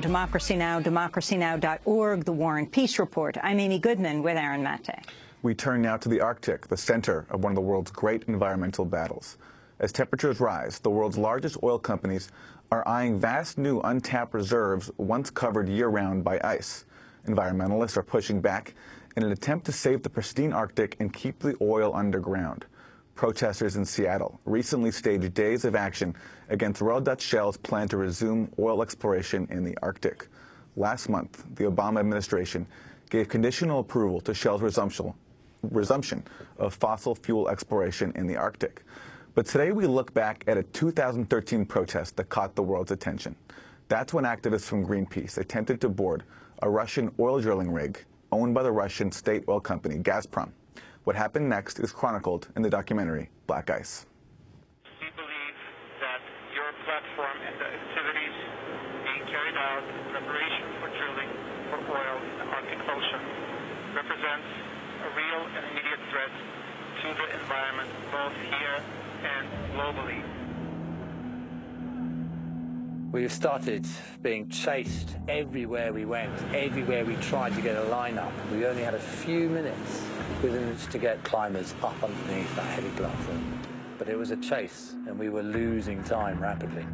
Democracy Now!, democracynow.org, The War and Peace Report. I'm Amy Goodman with Aaron Mate. We turn now to the Arctic, the center of one of the world's great environmental battles. As temperatures rise, the world's largest oil companies are eyeing vast new untapped reserves once covered year-round by ice. Environmentalists are pushing back in an attempt to save the pristine Arctic and keep the oil underground. Protesters in Seattle recently staged days of action against Royal Dutch Shell's plan to resume oil exploration in the Arctic. Last month, the Obama administration gave conditional approval to Shell's resumption of fossil fuel exploration in the Arctic. But today we look back at a 2013 protest that caught the world's attention. That's when activists from Greenpeace attempted to board a Russian oil drilling rig owned by the Russian state oil company Gazprom. What happened next is chronicled in the documentary Black Ice. We believe that your platform and the activities being carried out in preparation for drilling for oil in the Arctic Ocean represents a real and immediate threat to the environment, both here and globally. We've started being chased everywhere we went, everywhere we tried to get a line up. We only had a few minutes within which to get climbers up underneath that heavy platform. But it was a chase, and we were losing time rapidly.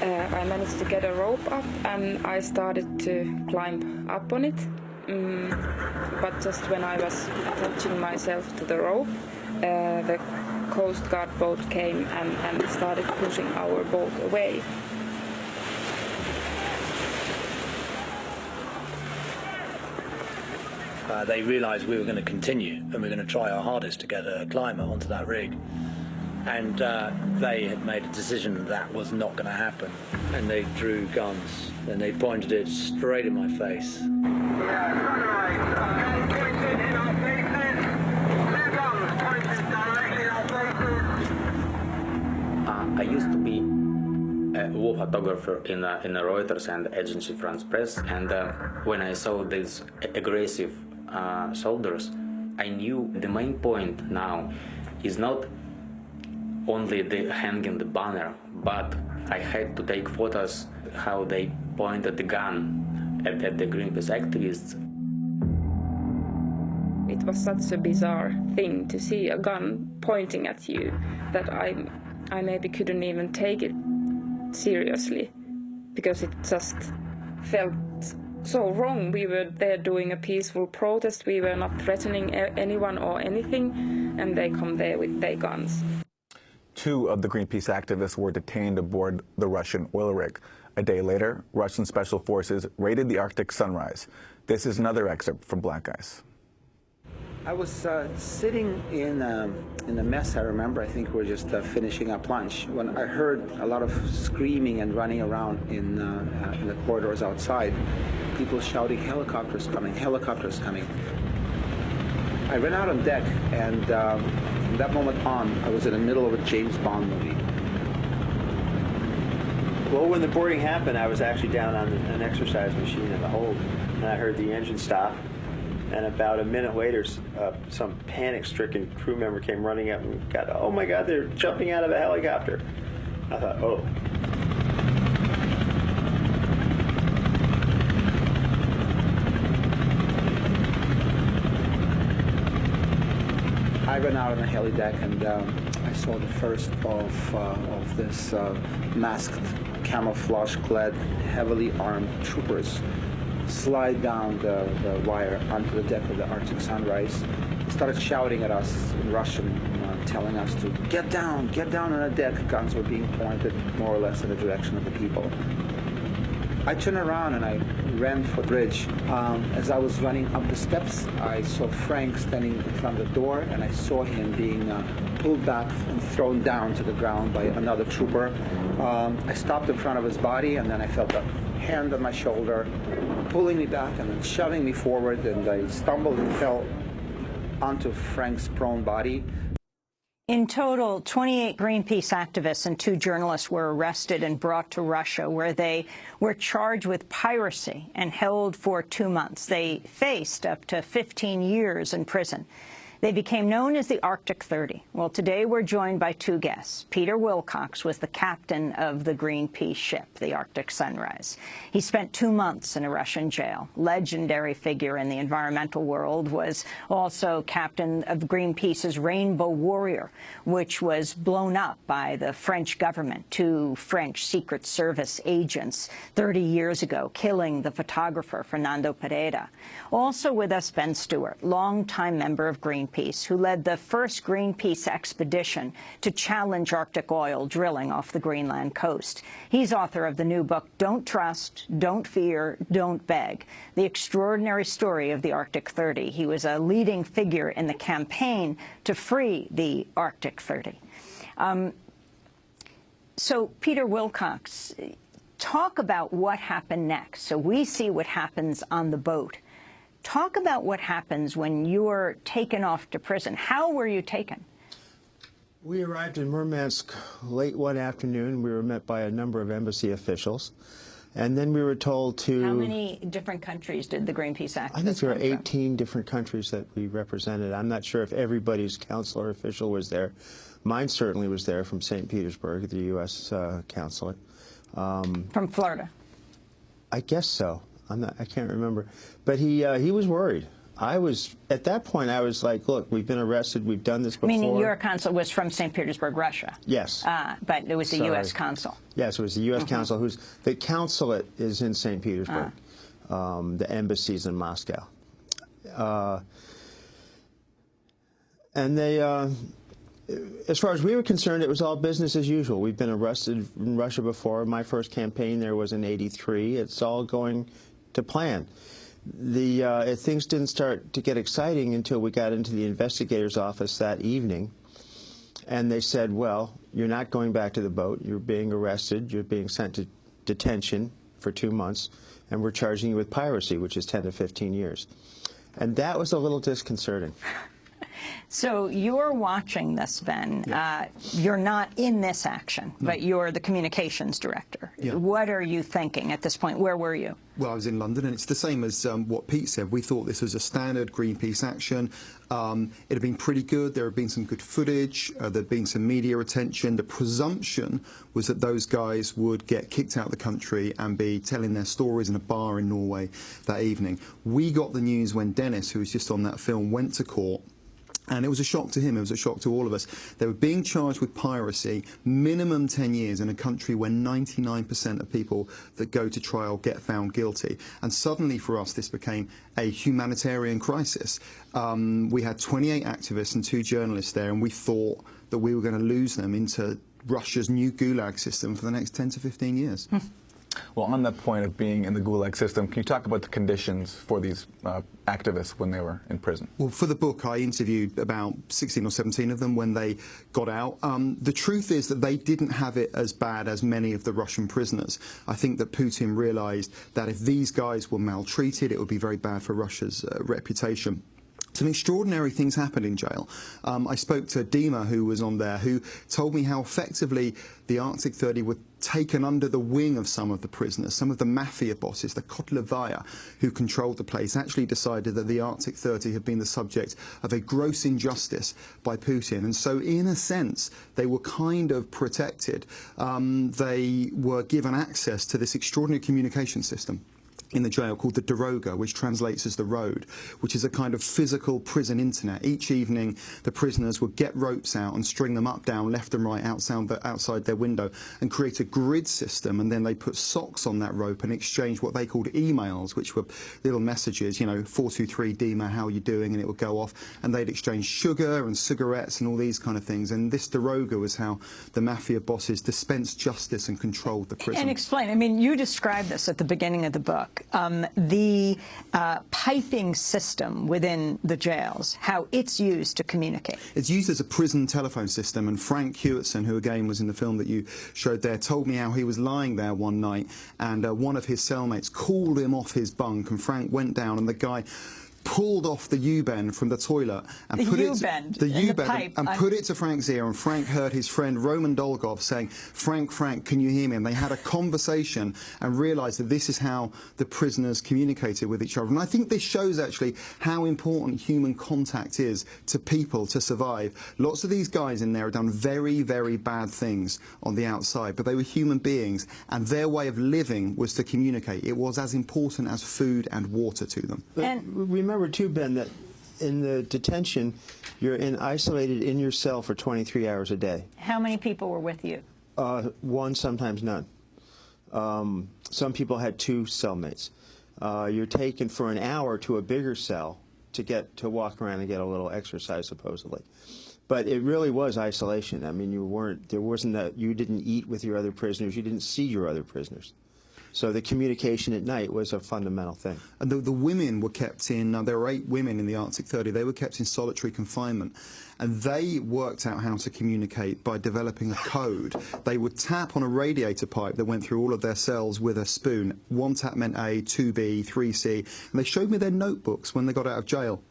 I managed to get a rope up, and I started to climb up on it. But just when I was attaching myself to the rope, the Coast Guard boat came and started pushing our boat away. They realised we were going to continue, and we were going to try our hardest to get a climber onto that rig. And they had made a decision that that was not going to happen. And they drew guns, and they pointed it straight in my face. I used to be a war photographer in a Reuters and Agency France Press, and when I saw these aggressive soldiers, I knew the main point now is not only the hanging the banner, but I had to take photos how they pointed the gun at the Greenpeace activists. It was such a bizarre thing to see a gun pointing at you that I maybe couldn't even take it seriously, because it just felt so wrong. We were there doing a peaceful protest, we were not threatening anyone or anything, and they come there with their guns. 2 of the Greenpeace activists were detained aboard the Russian oil rig. A day later, Russian special forces raided the Arctic Sunrise. This is another excerpt from Black Ice. I was sitting in a mess, I remember. I think we were just finishing up lunch when I heard a lot of screaming and running around in the corridors outside. People shouting, helicopters coming, helicopters coming. I ran out on deck, and from that moment on, I was in the middle of a James Bond movie. Well, when the boarding happened, I was actually down on an exercise machine in the hold, and I heard the engine stop. And about a minute later, some panic-stricken crew member came running up and got, oh my God, they're jumping out of a helicopter. I thought, oh. I ran out on the heli deck, and I saw the first of this masked, camouflage-clad, heavily armed troopers slide down the wire onto the deck of the Arctic Sunrise. They started shouting at us in Russian, telling us to get down on the deck. Guns were being pointed more or less in the direction of the people. I turned around and I ran for the bridge. As I was running up the steps, I saw Frank standing in front of the door, and I saw him being pulled back and thrown down to the ground by another trooper. I stopped in front of his body, and then I felt a hand on my shoulder pulling me back and then shoving me forward, and I stumbled and fell onto Frank's prone body. In total, 28 Greenpeace activists and 2 journalists were arrested and brought to Russia, where they were charged with piracy and held for 2 months. They faced up to 15 years in prison. They became known as the Arctic 30. Well, today we're joined by two guests. Peter Wilcox was the captain of the Greenpeace ship, the Arctic Sunrise. He spent 2 months in a Russian jail. Legendary figure in the environmental world, was also captain of Greenpeace's Rainbow Warrior, which was blown up by the French government, 2 French Secret Service agents 30 years ago, killing the photographer Fernando Pereira. Also with us, Ben Stewart, longtime member of Greenpeace, who led the first Greenpeace expedition to challenge Arctic oil drilling off the Greenland coast. He's author of the new book, Don't Trust, Don't Fear, Don't Beg, the extraordinary story of the Arctic 30. He was a leading figure in the campaign to free the Arctic 30. So, Peter Wilcox, talk about what happened next. So we see what happens on the boat. Talk about what happens when you're taken off to prison. How were you taken? We arrived in Murmansk late one afternoon. We were met by a number of embassy officials. And then we were told to... How many different countries did the Greenpeace activists I think there were come from? 18 different countries that we represented. I'm not sure if everybody's consular official was there. Mine certainly was there from St. Petersburg, the U.S. consulate. From Florida? I guess so. I can't remember. But he was worried. At that point, I was like, look, we've been arrested. We've done this before. Meaning your consul was from St. Petersburg, Russia? Yes. But it was the U.S. consul? Yes, it was the U.S. consul. The consulate is in St. Petersburg. The embassy's in Moscow. And they... as far as we were concerned, it was all business as usual. We've been arrested in Russia before. My first campaign there was in '83. It's all going to plan. Things didn't start to get exciting until we got into the investigator's office that evening. And they said, well, you're not going back to the boat. You're being arrested. You're being sent to detention for 2 months. And we're charging you with piracy, which is 10 to 15 years. And that was a little disconcerting. So you're watching this, Ben. Yeah. You're not in this action, but you're the communications director. Yeah. What are you thinking at this point? Where were you? Well, I was in London, and it's the same as what Pete said. We thought this was a standard Greenpeace action. It had been pretty good. There had been some good footage. There had been some media attention. The presumption was that those guys would get kicked out of the country and be telling their stories in a bar in Norway that evening. We got the news when Dennis, who was just on that film, went to court. And it was a shock to him, it was a shock to all of us. They were being charged with piracy, minimum 10 years in a country where 99% of people that go to trial get found guilty. And suddenly for us this became a humanitarian crisis. We had 28 activists and 2 journalists there, and we thought that we were going to lose them into Russia's new Gulag system for the next 10 to 15 years. Well, on that point of being in the Gulag system, can you talk about the conditions for these activists when they were in prison? Well, for the book, I interviewed about 16 or 17 of them when they got out. The truth is that they didn't have it as bad as many of the Russian prisoners. I think that Putin realized that if these guys were maltreated, it would be very bad for Russia's reputation. Some extraordinary things happened in jail. I spoke to Dima, who was on there, who told me how effectively the Arctic 30 were taken under the wing of some of the prisoners. Some of the mafia bosses, the Kotlevaya, who controlled the place, actually decided that the Arctic 30 had been the subject of a gross injustice by Putin. And so, in a sense, they were kind of protected. They were given access to this extraordinary communication system in the jail called the Daroga, which translates as the road, which is a kind of physical prison internet. Each evening, the prisoners would get ropes out and string them up, down, left and right outside their window and create a grid system, and then they put socks on that rope and exchange what they called emails, which were little messages, you know, 423 Dima, how are you doing? And it would go off, and they'd exchange sugar and cigarettes and all these kind of things. And this Daroga was how the mafia bosses dispensed justice and controlled the prison. And explain, I mean, you described this at the beginning of the book. The piping system within the jails, how it's used to communicate. It's used as a prison telephone system, and Frank Hewitson, who again was in the film that you showed there, told me how he was lying there one night and one of his cellmates called him off his bunk, and Frank went down and the guy pulled off the U-bend from the toilet and put it to Frank's ear, and Frank heard his friend Roman Dolgov saying, Frank, can you hear me? And they had a conversation and realised that this is how the prisoners communicated with each other. And I think this shows actually how important human contact is to people to survive. Lots of these guys in there have done very, very bad things on the outside, but they were human beings, and their way of living was to communicate. It was as important as food and water to them. And remember too, Ben, that in the detention, you're isolated in your cell for 23 hours a day. How many people were with you? One, sometimes none. Some people had 2 cellmates. You're taken for an hour to a bigger cell to walk around and get a little exercise, supposedly. But it really was isolation. I mean, you didn't eat with your other prisoners. You didn't see your other prisoners. So the communication at night was a fundamental thing. And the women were kept in, there were 8 women in the Arctic 30, they were kept in solitary confinement. And they worked out how to communicate by developing a code. They would tap on a radiator pipe that went through all of their cells with a spoon. 1 tap meant A, 2B, 3C. And they showed me their notebooks when they got out of jail.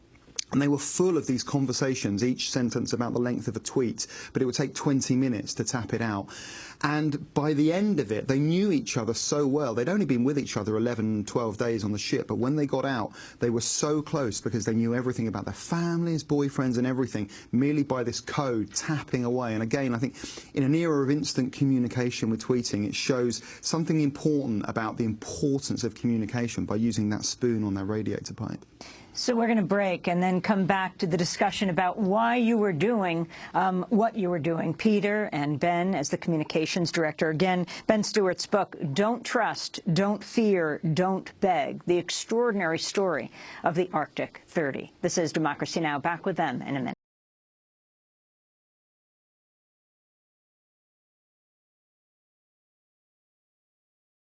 And they were full of these conversations, each sentence about the length of a tweet, but it would take 20 minutes to tap it out. And by the end of it, they knew each other so well. They'd only been with each other 11, 12 days on the ship, but when they got out, they were so close because they knew everything about their families, boyfriends and everything, merely by this code, tapping away. And again, I think in an era of instant communication with tweeting, it shows something important about the importance of communication by using that spoon on their radiator pipe. So we're going to break and then come back to the discussion about why you were doing what you were doing. Peter and Ben as the communications director. Again, Ben Stewart's book, Don't Trust, Don't Fear, Don't Beg, the extraordinary story of the Arctic 30. This is Democracy Now! Back with them in a minute.